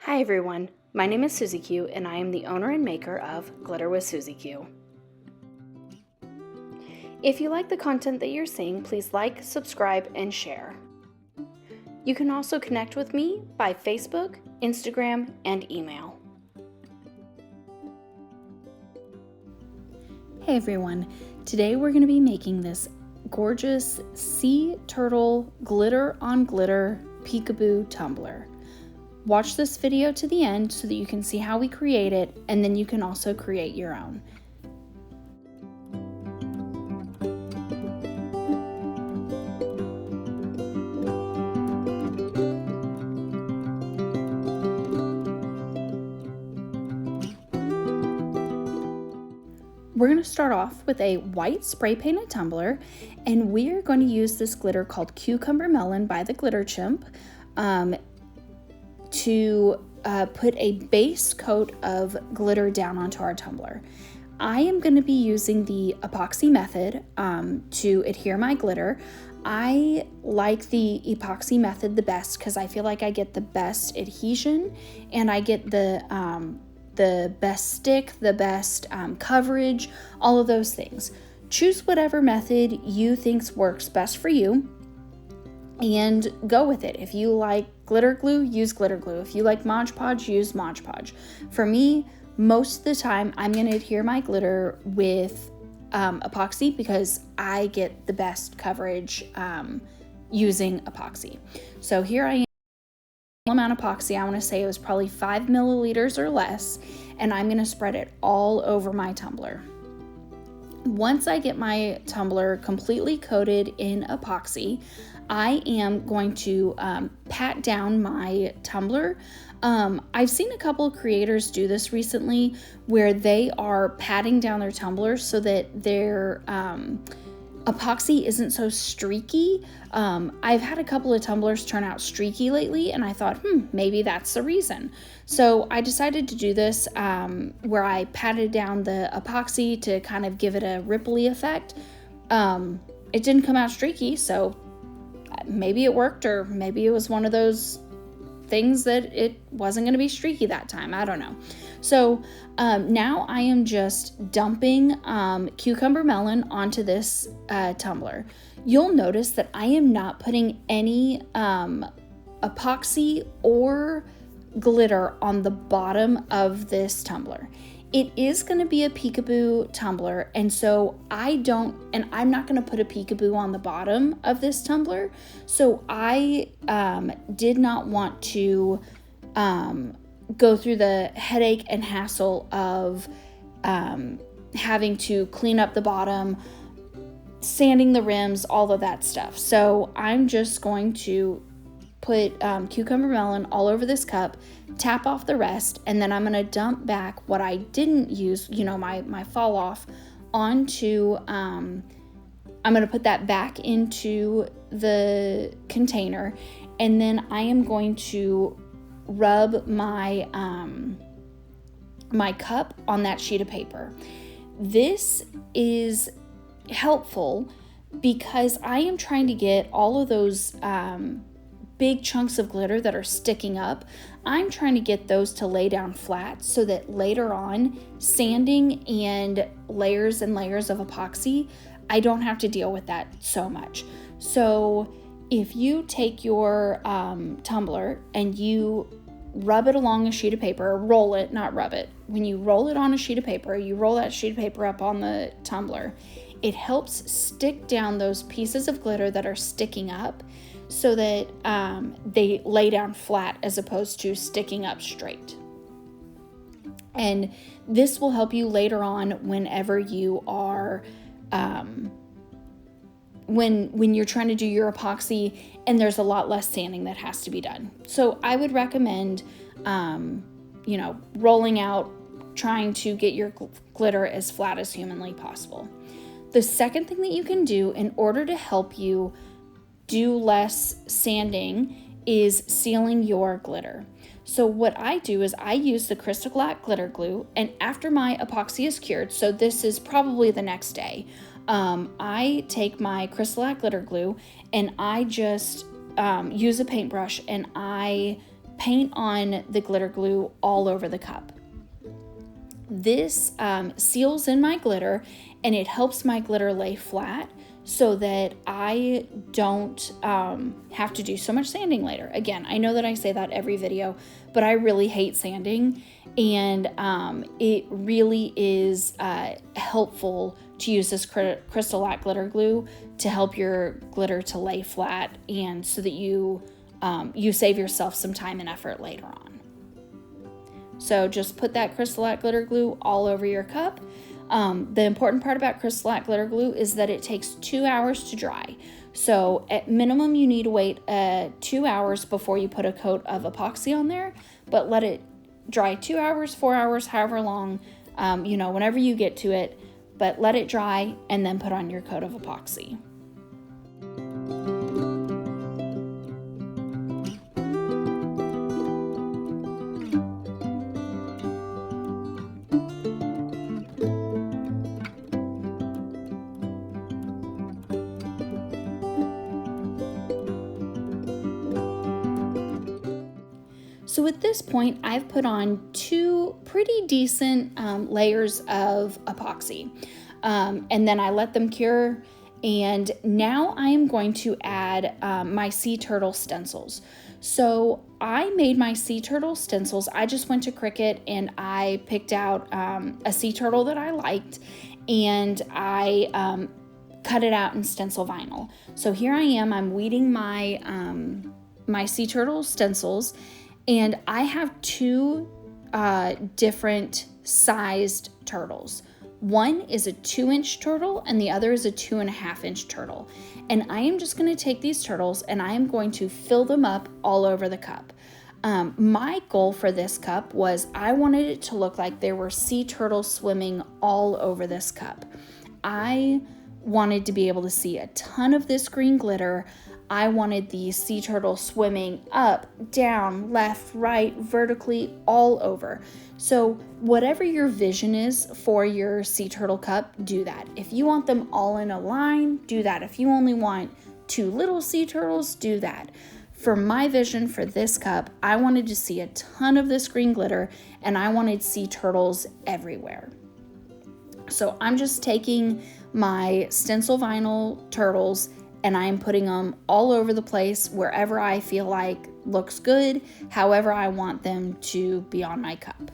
Hi everyone, my name is Susie Q and I am the owner and maker of Glitter with Susie Q. If you like the content that you're seeing, please like, subscribe, and share. You can also connect with me by Facebook, Instagram, and email. Hey everyone, today we're going to be making this gorgeous sea turtle glitter on glitter peekaboo tumbler. Watch this video to the end so that you can see how we create it, and then you can also create your own. We're going to start off with a white spray painted tumbler, and we are going to use this glitter called Cucumber Melon by the Glitter Chimp to put a base coat of glitter down onto our tumbler. I am going to be using the epoxy method to adhere my glitter. I like the epoxy method the best because I feel like I get the best adhesion and I get the best stick, the best coverage, all of those things. Choose whatever method you think works best for you and go with it. If you like glitter glue, use glitter glue. If you like Mod Podge, use Mod Podge. For me, most of the time, I'm going to adhere my glitter with epoxy because I get the best coverage using epoxy. So here I am. Amount of epoxy, I want to say it was probably 5 milliliters or less, and I'm going to spread it all over my tumbler. Once I get my tumbler completely coated in epoxy, I am going to pat down my tumbler. I've seen a couple of creators do this recently where they are patting down their tumblers so that their epoxy isn't so streaky. I've had a couple of tumblers turn out streaky lately, and I thought, maybe that's the reason. So I decided to do this where I patted down the epoxy to kind of give it a ripply effect. It didn't come out streaky, so maybe it worked, or maybe it was one of those things that it wasn't going to be streaky that time. I don't know. So now I am just dumping Cucumber Melon onto this tumbler. You'll notice that I am not putting any epoxy or glitter on the bottom of this tumbler. It is going to be a peekaboo tumbler, and so I'm not going to put a peekaboo on the bottom of this tumbler. So I did not want to go through the headache and hassle of having to clean up the bottom, sanding the rims, all of that stuff. So I'm just going to put Cucumber Melon all over this cup, tap off the rest, and then I'm going to dump back what I didn't use, my fall off onto, I'm going to put that back into the container, and then I am going to rub my my cup on that sheet of paper. This is helpful because I am trying to get all of those big chunks of glitter that are sticking up. I'm trying to get those to lay down flat so that later on, sanding and layers of epoxy, I don't have to deal with that so much. So if you take your tumbler and you rub it along a sheet of paper, or roll it, not rub it. When you roll it on a sheet of paper, you roll that sheet of paper up on the tumbler. It helps stick down those pieces of glitter that are sticking up so that they lay down flat as opposed to sticking up straight. And this will help you later on whenever you are when you're trying to do your epoxy and there's a lot less sanding that has to be done. So I would recommend rolling out, trying to get your glitter as flat as humanly possible. The second thing that you can do in order to help you do less sanding is sealing your glitter. So what I do is I use the Crystal Glatt glitter glue, and after my epoxy is cured, so this is probably the next day, I take my Crystal Glatt glitter glue and I just use a paintbrush and I paint on the glitter glue all over the cup. This seals in my glitter, and it helps my glitter lay flat so that I don't have to do so much sanding later. Again, I know that I say that every video, but I really hate sanding, and it really is helpful to use this Crystal Lac glitter glue to help your glitter to lay flat, and so that you save yourself some time and effort later on. So just put that Crystal Lac glitter glue all over your cup. The important part about Crystal Lac glitter glue is that it takes 2 hours to dry. So at minimum, you need to wait 2 hours before you put a coat of epoxy on there, but let it dry 2 hours, 4 hours, however long, whenever you get to it, but let it dry and then put on your coat of epoxy. So at this point, I've put on 2 pretty decent layers of epoxy, and then I let them cure, and now I am going to add my sea turtle stencils. So I made my sea turtle stencils. I just went to Cricut and I picked out a sea turtle that I liked, and I cut it out in stencil vinyl. So here I am, I'm weeding my my sea turtle stencils, and I have 2 different sized turtles. One is a 2-inch turtle and the other is a 2.5-inch turtle. And I am just going to take these turtles and I am going to fill them up all over the cup. My goal for this cup was I wanted it to look like there were sea turtles swimming all over this cup. I wanted to be able to see a ton of this green glitter. I wanted the sea turtle swimming up, down, left, right, vertically, all over. So whatever your vision is for your sea turtle cup, do that. If you want them all in a line, do that. If you only want 2 little sea turtles, do that. For my vision for this cup, I wanted to see a ton of this green glitter, and I wanted sea turtles everywhere. So I'm just taking my stencil vinyl turtles and I'm putting them all over the place wherever I feel like looks good, however I want them to be on my cup.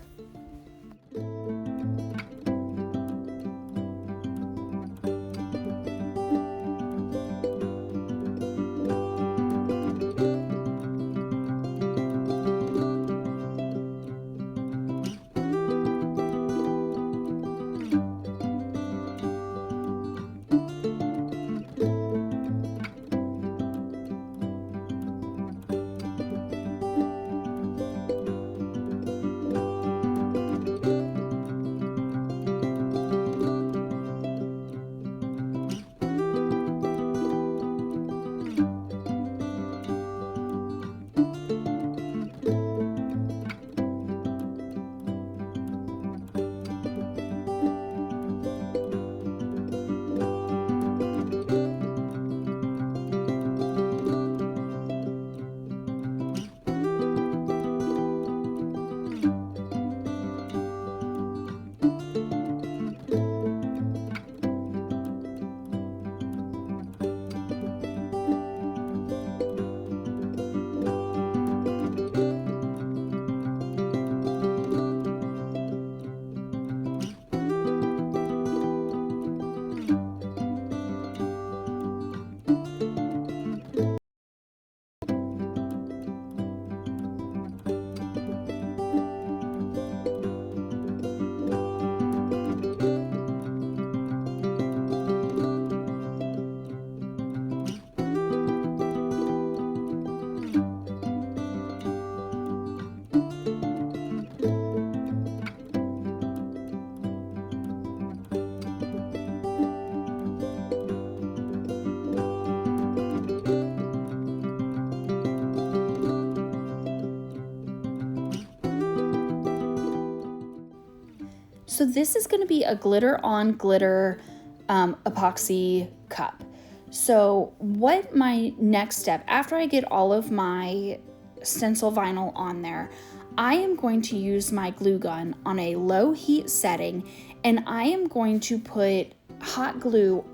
So this is going to be a glitter on glitter epoxy cup. So what my next step, after I get all of my stencil vinyl on there, I am going to use my glue gun on a low heat setting, and I am going to put hot glue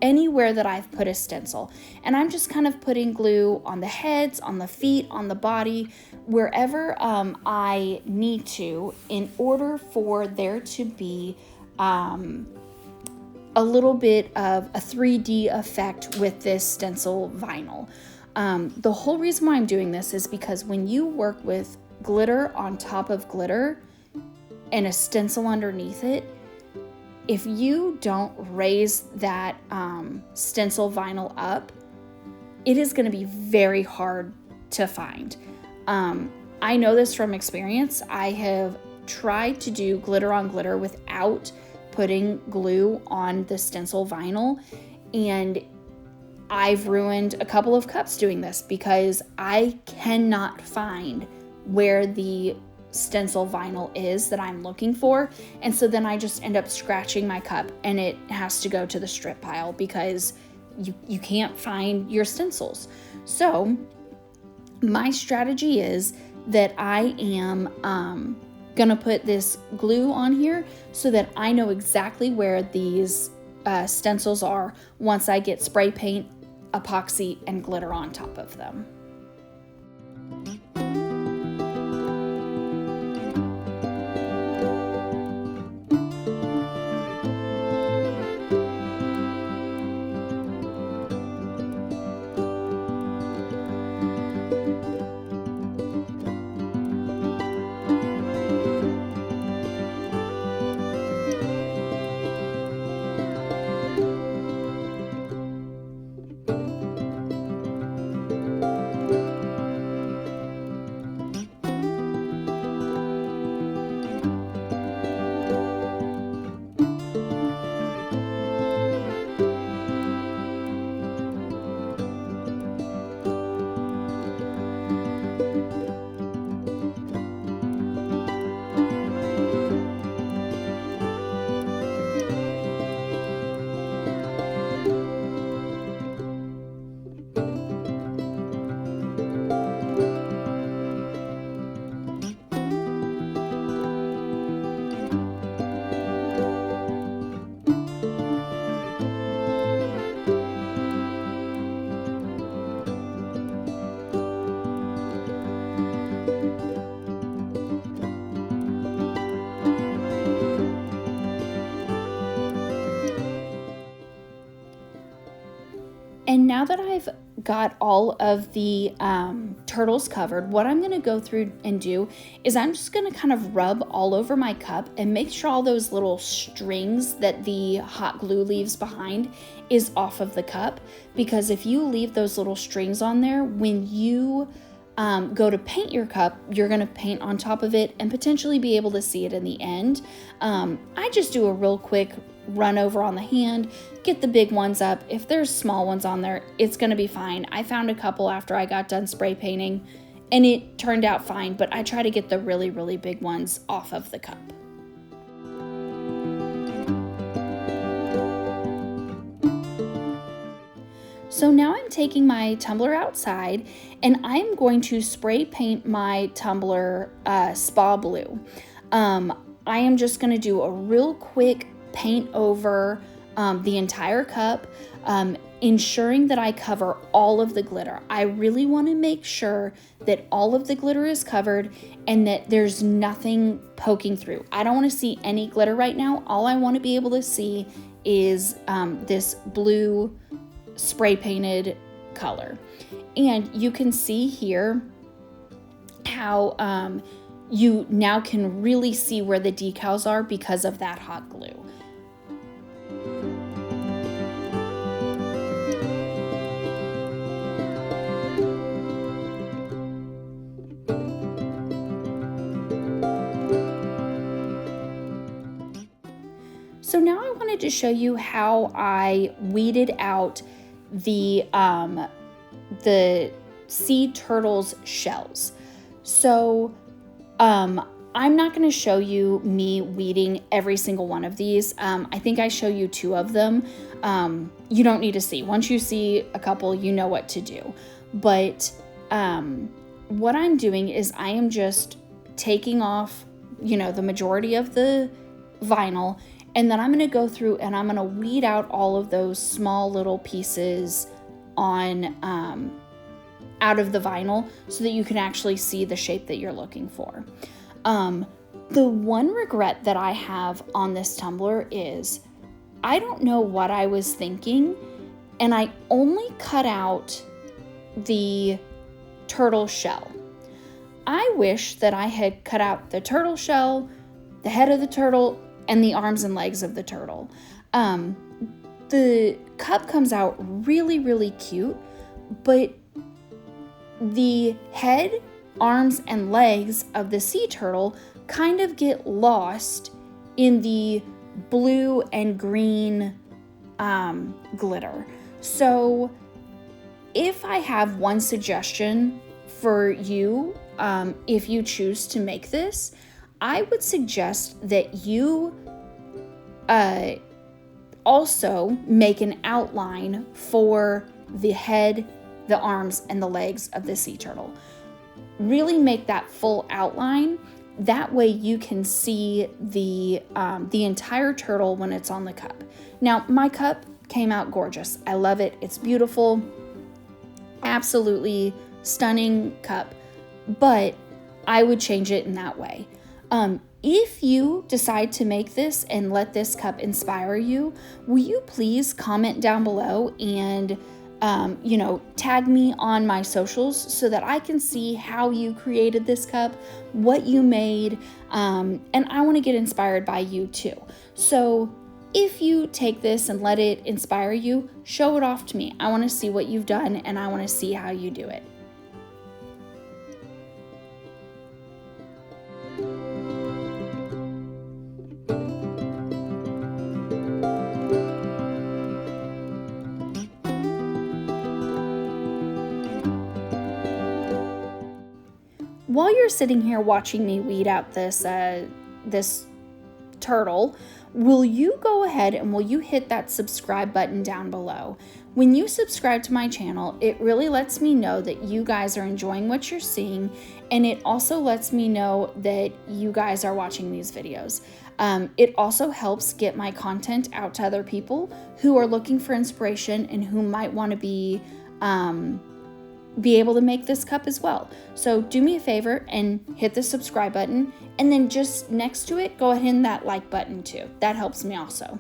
anywhere that I've put a stencil. And I'm just kind of putting glue on the heads, on the feet, on the body, wherever I need to, in order for there to be a little bit of a 3D effect with this stencil vinyl. The whole reason why I'm doing this is because when you work with glitter on top of glitter and a stencil underneath it, if you don't raise that stencil vinyl up, it is going to be very hard to find. I know this from experience. I have tried to do glitter on glitter without putting glue on the stencil vinyl, and I've ruined a couple of cups doing this because I cannot find where the stencil vinyl is that I'm looking for, and so then I just end up scratching my cup and it has to go to the strip pile because you can't find your stencils. So my strategy is that I am gonna put this glue on here so that I know exactly where these stencils are once I get spray paint, epoxy, and glitter on top of them. And now that I've got all of the turtles covered, what I'm gonna go through and do is I'm just gonna kind of rub all over my cup and make sure all those little strings that the hot glue leaves behind is off of the cup. Because if you leave those little strings on there, when you go to paint your cup, you're gonna paint on top of it and potentially be able to see it in the end. I just do a real quick run over on the hand, get the big ones up. If there's small ones on there, it's gonna be fine. I found a couple after I got done spray painting and it turned out fine, but I try to get the really, really big ones off of the cup. So now I'm taking my tumbler outside and I'm going to spray paint my tumbler spa blue. I am just gonna do a real quick paint over the entire cup, ensuring that I cover all of the glitter. I really want to make sure that all of the glitter is covered and that there's nothing poking through. I don't want to see any glitter right now. All I want to be able to see is this blue spray painted color. And you can see here how you now can really see where the decals are because of that hot glue. So now I wanted to show you how I weeded out the sea turtle's shells. So I'm not going to show you me weeding every single one of these. I think I show you 2 of them. You don't need to see. Once you see a couple, you know what to do. But what I'm doing is I am just taking off, the majority of the vinyl, and then I'm going to go through and I'm going to weed out all of those small little pieces on out of the vinyl so that you can actually see the shape that you're looking for. The one regret that I have on this tumbler is I don't know what I was thinking, and I only cut out the turtle shell. I wish that I had cut out the turtle shell, the head of the turtle, and the arms and legs of the turtle. The cup comes out really, really cute, but the head, arms, and legs of the sea turtle kind of get lost in the blue and green glitter. So if I have one suggestion for you, if you choose to make this, I would suggest that you also make an outline for the head, the arms, and the legs of the sea turtle. Really make that full outline. That way you can see the entire turtle when it's on the cup. Now, my cup came out gorgeous. I love it. It's beautiful. Absolutely stunning cup. But I would change it in that way. If you decide to make this and let this cup inspire you, will you please comment down below and tag me on my socials so that I can see how you created this cup, what you made, and I want to get inspired by you too. So if you take this and let it inspire you, show it off to me. I want to see what you've done and I want to see how you do it. While you're sitting here watching me weed out this turtle, will you go ahead and will you hit that subscribe button down below? When you subscribe to my channel, it really lets me know that you guys are enjoying what you're seeing, and it also lets me know that you guys are watching these videos. It also helps get my content out to other people who are looking for inspiration and who might want to be able to make this cup as well. So do me a favor and hit the subscribe button, and then just next to it, go ahead and hit that like button too. That helps me also.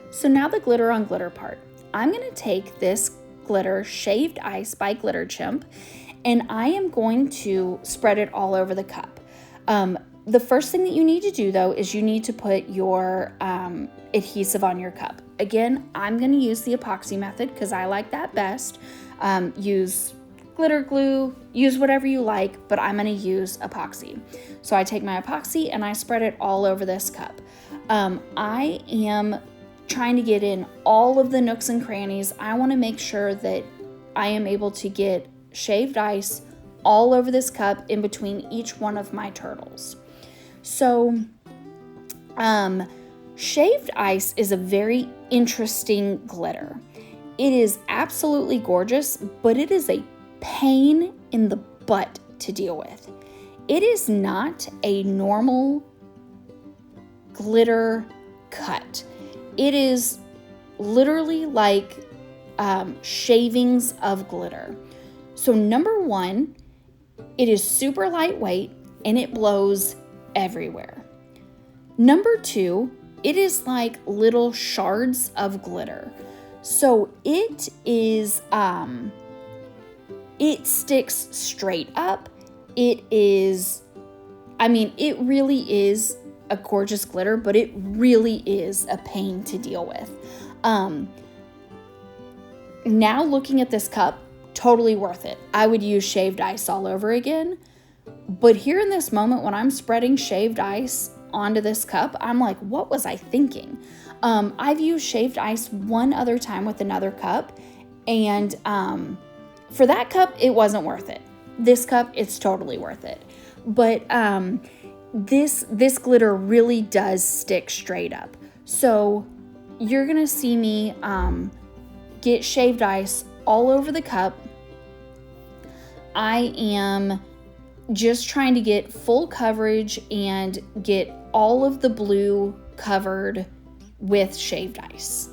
So now the glitter on glitter part. I'm going to take this glitter Shaved Ice by Glitter Chimp, and I am going to spread it all over the cup. The first thing that you need to do though is you need to put your adhesive on your cup. Again, I'm going to use the epoxy method because I like that best. Use glitter glue, use whatever you like, but I'm going to use epoxy. So I take my epoxy and I spread it all over this cup. I am trying to get in all of the nooks and crannies. I want to make sure that I am able to get shaved ice all over this cup in between each one of my turtles. So, shaved ice is a very interesting glitter. It is absolutely gorgeous, but it is a pain in the butt to deal with. It is not a normal glitter cut. It is literally like shavings of glitter. So number one, it is super lightweight and it blows everywhere. Number two, it is like little shards of glitter. So it is, it sticks straight up. It is, it really is a gorgeous glitter, but it really is a pain to deal with. Now looking at this cup, totally worth it. I would use shaved ice all over again. But here in this moment, when I'm spreading shaved ice onto this cup, I'm like, what was I thinking? I've used shaved ice one other time with another cup, and for that cup, it wasn't worth it. This cup, it's totally worth it. But this glitter really does stick straight up. So you're gonna see me get shaved ice all over the cup. I am just trying to get full coverage and get all of the blue covered with shaved ice.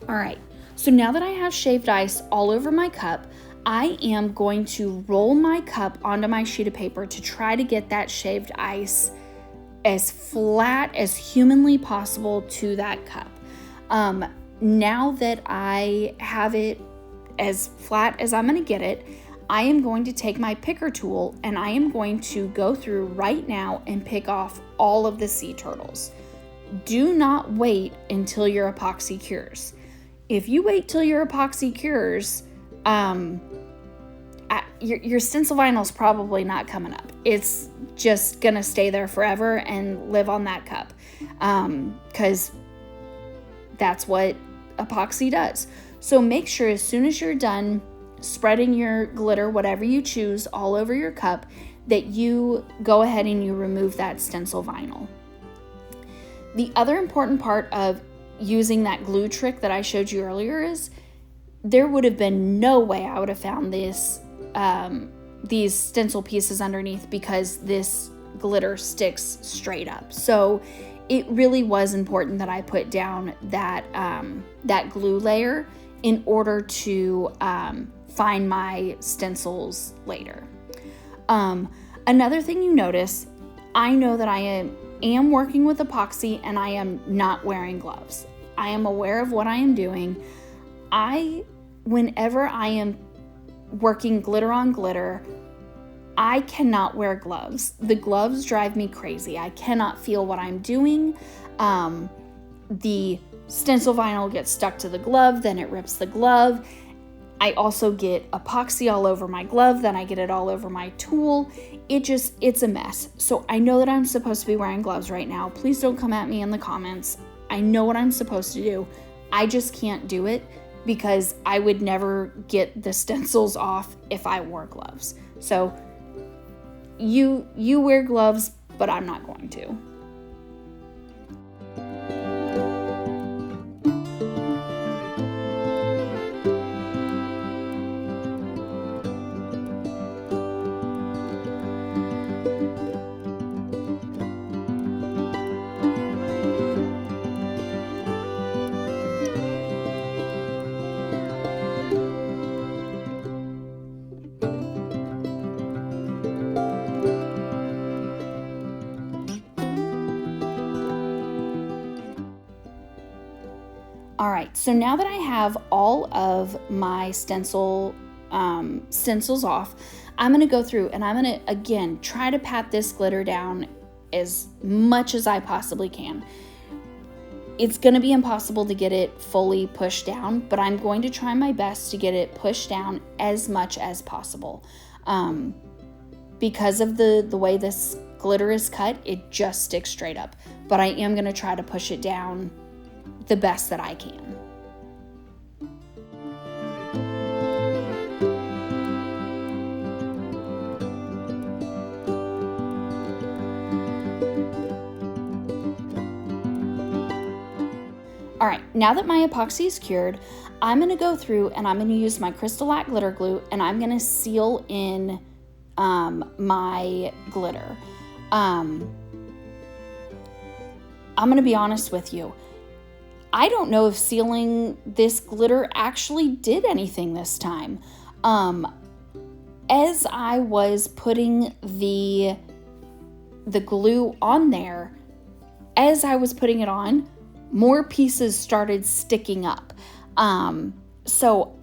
All right, so now that I have shaved ice all over my cup, I am going to roll my cup onto my sheet of paper to try to get that shaved ice as flat as humanly possible to that cup. Now that I have it as flat as I'm going to get it, I am going to take my picker tool and I am going to go through right now and pick off all of the sea turtles. Do not wait until your epoxy cures. If you wait till your epoxy cures, your stencil vinyl is probably not coming up. It's just gonna stay there forever and live on that cup, because that's what epoxy does. So make sure as soon as you're done spreading your glitter, whatever you choose, all over your cup, that you go ahead and you remove that stencil vinyl. The other important part of using that glue trick that I showed you earlier is there would have been no way I would have found this these stencil pieces underneath, because this glitter sticks straight up. So it really was important that I put down that that glue layer in order to find my stencils later. Another thing you notice, I know that I am working with epoxy and I am not wearing gloves. I am aware of what I am doing. Whenever I am working glitter on glitter, I cannot wear gloves. The gloves drive me crazy. I cannot feel what I'm doing. The stencil vinyl gets stuck to the glove, then it rips the glove. I also get epoxy all over my glove, then I get it all over my tool. It's a mess. So I know that I'm supposed to be wearing gloves right now. Please don't come at me in the comments. I know what I'm supposed to do. I just can't do it because I would never get the stencils off if I wore gloves. So you wear gloves, but I'm not going to. All right, so now that I have all of my stencils off, I'm gonna go through and I'm gonna, again, try to pat this glitter down as much as I possibly can. It's gonna be impossible to get it fully pushed down, but I'm going to try my best to get it pushed down as much as possible. Because of the way this glitter is cut, it just sticks straight up, but I am gonna try to push it down the best that I can. All right, now that my epoxy is cured, I'm gonna go through and I'm gonna use my Crystalac glitter glue and I'm gonna seal in my glitter. I'm gonna be honest with you. I don't know if sealing this glitter actually did anything this time. As I was putting the glue on there, as I was putting it on, more pieces started sticking up. So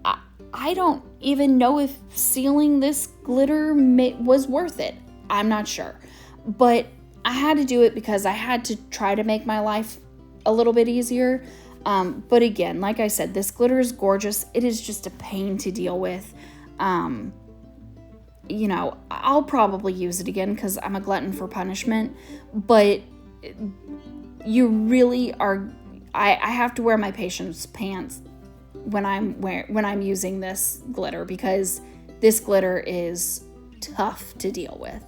I don't even know if sealing this glitter was worth it. I'm not sure. But I had to do it because I had to try to make my life a little bit easier. But again, like I said, this glitter is gorgeous. It is just a pain to deal with. You know, I'll probably use it again because I'm a glutton for punishment. But you really are, I have to wear my patience pants when I'm using this glitter, because this glitter is tough to deal with.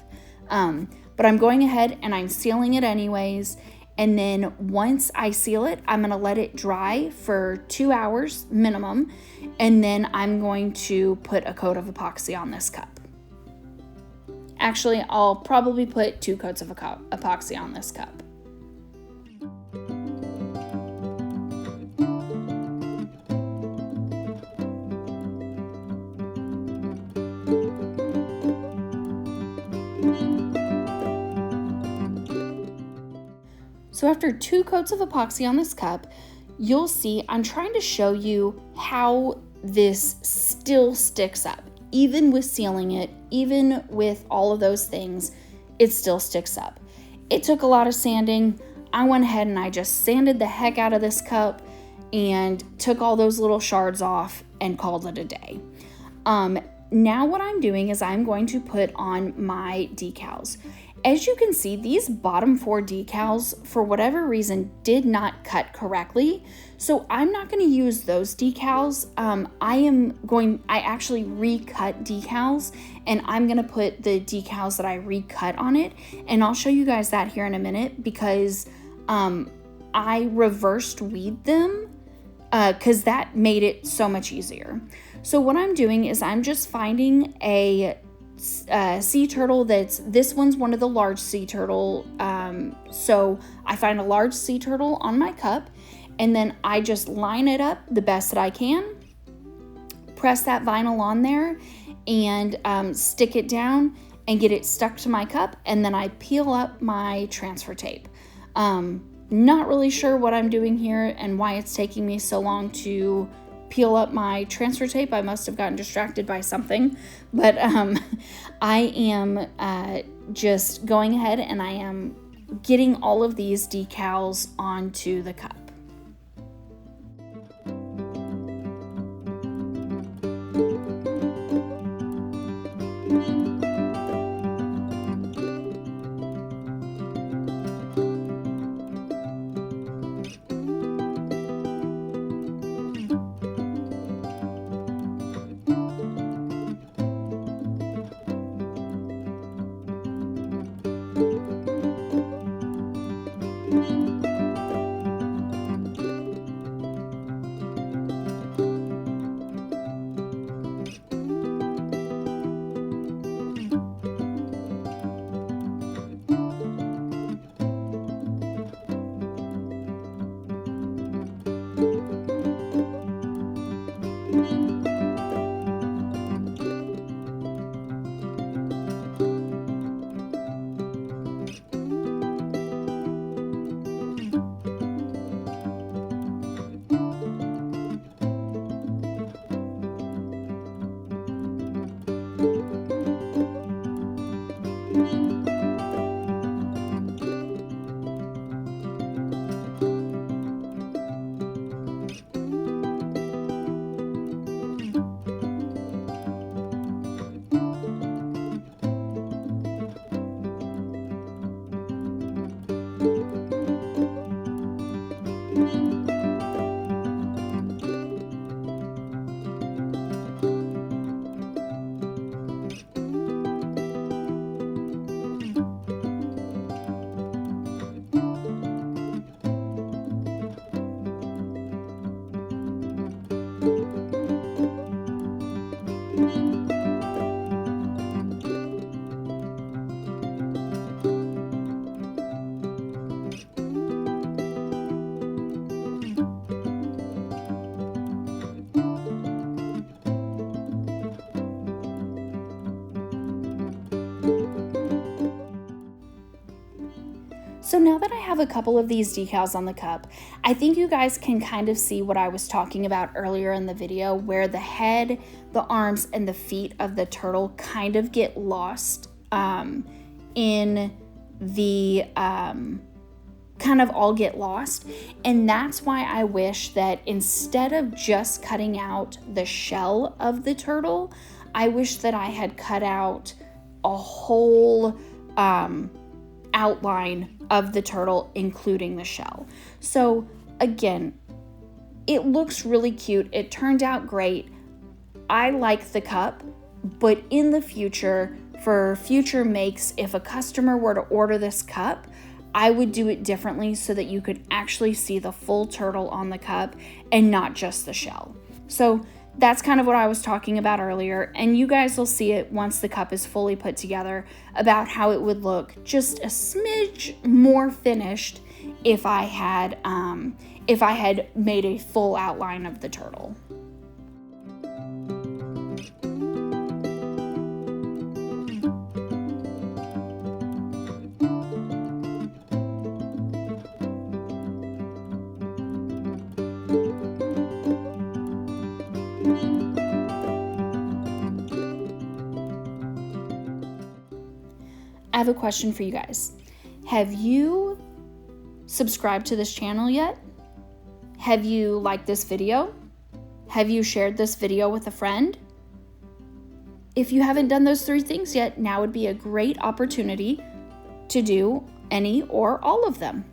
But I'm going ahead and I'm sealing it anyways. And then once I seal it, I'm going to let it dry for 2 hours minimum. And then I'm going to put a coat of epoxy on this cup. Actually, I'll probably put 2 coats of epoxy on this cup. So after 2 coats of epoxy on this cup, you'll see I'm trying to show you how this still sticks up. Even with sealing it, even with all of those things, it still sticks up. It took a lot of sanding. I went ahead and I just sanded the heck out of this cup and took all those little shards off and called it a day. Now what I'm doing is I'm going to put on my decals. As you can see, these bottom 4 decals, for whatever reason, did not cut correctly. So I'm not going to use those decals. I actually recut decals, and I'm going to put the decals that I recut on it. And I'll show you guys that here in a minute, because I reversed weed them because that made it so much easier. So what I'm doing is I'm just finding a sea turtle this one's one of the large sea turtle. So I find a large sea turtle on my cup, and then I just line it up the best that I can, press that vinyl on there, and stick it down and get it stuck to my cup, and then I peel up my transfer tape. Not really sure what I'm doing here and why it's taking me so long to peel up my transfer tape. I must have gotten distracted by something, but I am just going ahead and I am getting all of these decals onto the cup. So now that I have a couple of these decals on the cup, I think you guys can kind of see what I was talking about earlier in the video, where the head, the arms, and the feet of the turtle kind of get lost in the kind of all get lost. And that's why I wish that instead of just cutting out the shell of the turtle, I wish that I had cut out a whole outline of the turtle, including the shell. So again, it looks really cute. It turned out great. I like the cup, but in the future, for future makes, if a customer were to order this cup, I would do it differently so that you could actually see the full turtle on the cup and not just the shell. So that's kind of what I was talking about earlier, and you guys will see it once the cup is fully put together about how it would look just a smidge more finished if I had made a full outline of the turtle. I have a question for you guys. Have you subscribed to this channel yet? Have you liked this video? Have you shared this video with a friend? If you haven't done those 3 things yet, now would be a great opportunity to do any or all of them.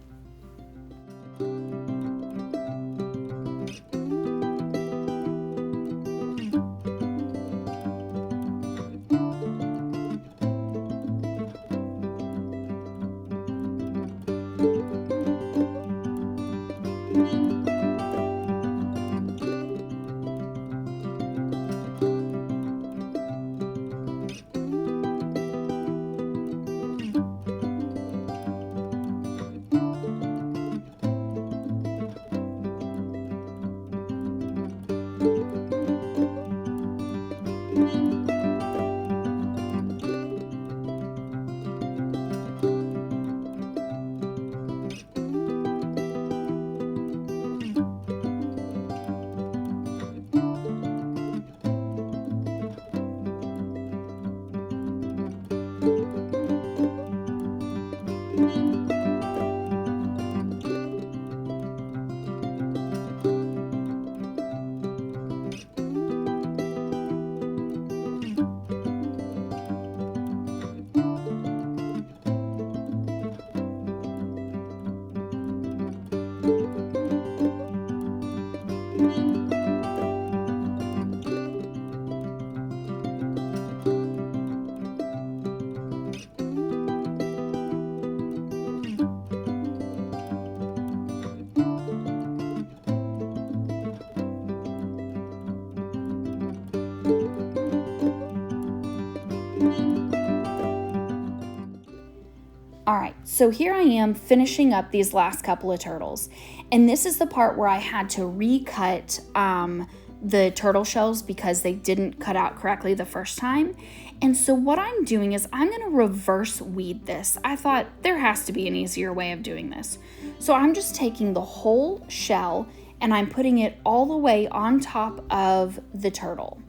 All right, so here I am finishing up these last couple of turtles. And this is the part where I had to recut the turtle shells because they didn't cut out correctly the first time. And so what I'm doing is I'm gonna reverse weed this. I thought there has to be an easier way of doing this. So I'm just taking the whole shell and I'm putting it all the way on top of the turtle.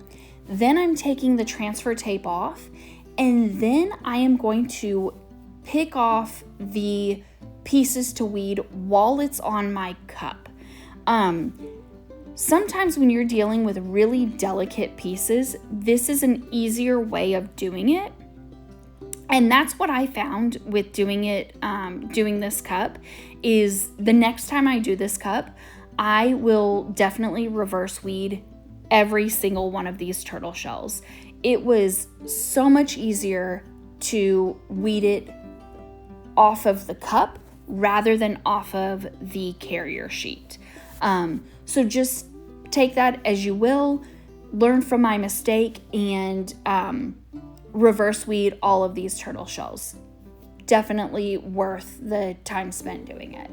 Then I'm taking the transfer tape off, and then I am going to pick off the pieces to weed while it's on my cup. Sometimes when you're dealing with really delicate pieces, this is an easier way of doing it. And that's what I found with doing it, doing this cup, is the next time I do this cup, I will definitely reverse weed every single one of these turtle shells. It was so much easier to weed it off of the cup rather than off of the carrier sheet. So just take that as you will, learn from my mistake, and reverse weed all of these turtle shells. Definitely worth the time spent doing it.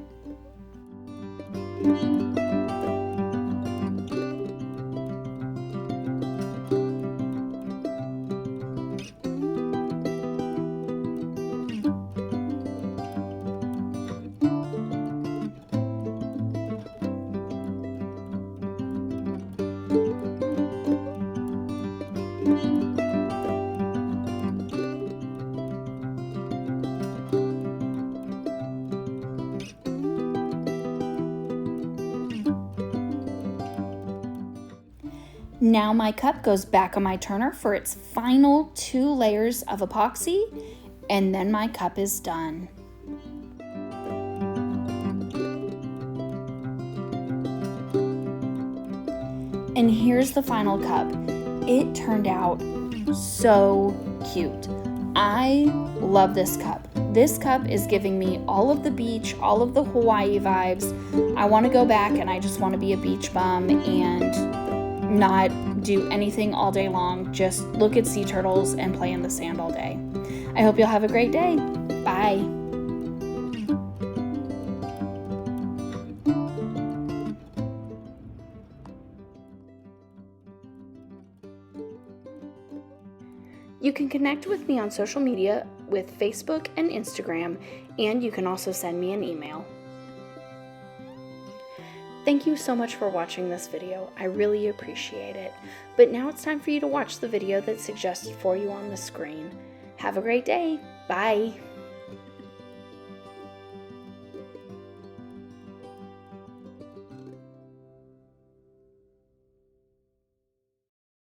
Now my cup goes back on my turner for its final 2 layers of epoxy, and then my cup is done. And here's the final cup. It turned out so cute. I love this cup. This cup is giving me all of the beach, all of the Hawaii vibes. I want to go back and I just want to be a beach bum and not do anything all day long. Just look at sea turtles and play in the sand all day. I hope you'll have a great day. Bye. You can connect with me on social media with Facebook and Instagram, and you can also send me an email. Thank you so much for watching this video. I really appreciate it. But now it's time for you to watch the video that's suggested for you on the screen. Have a great day. Bye.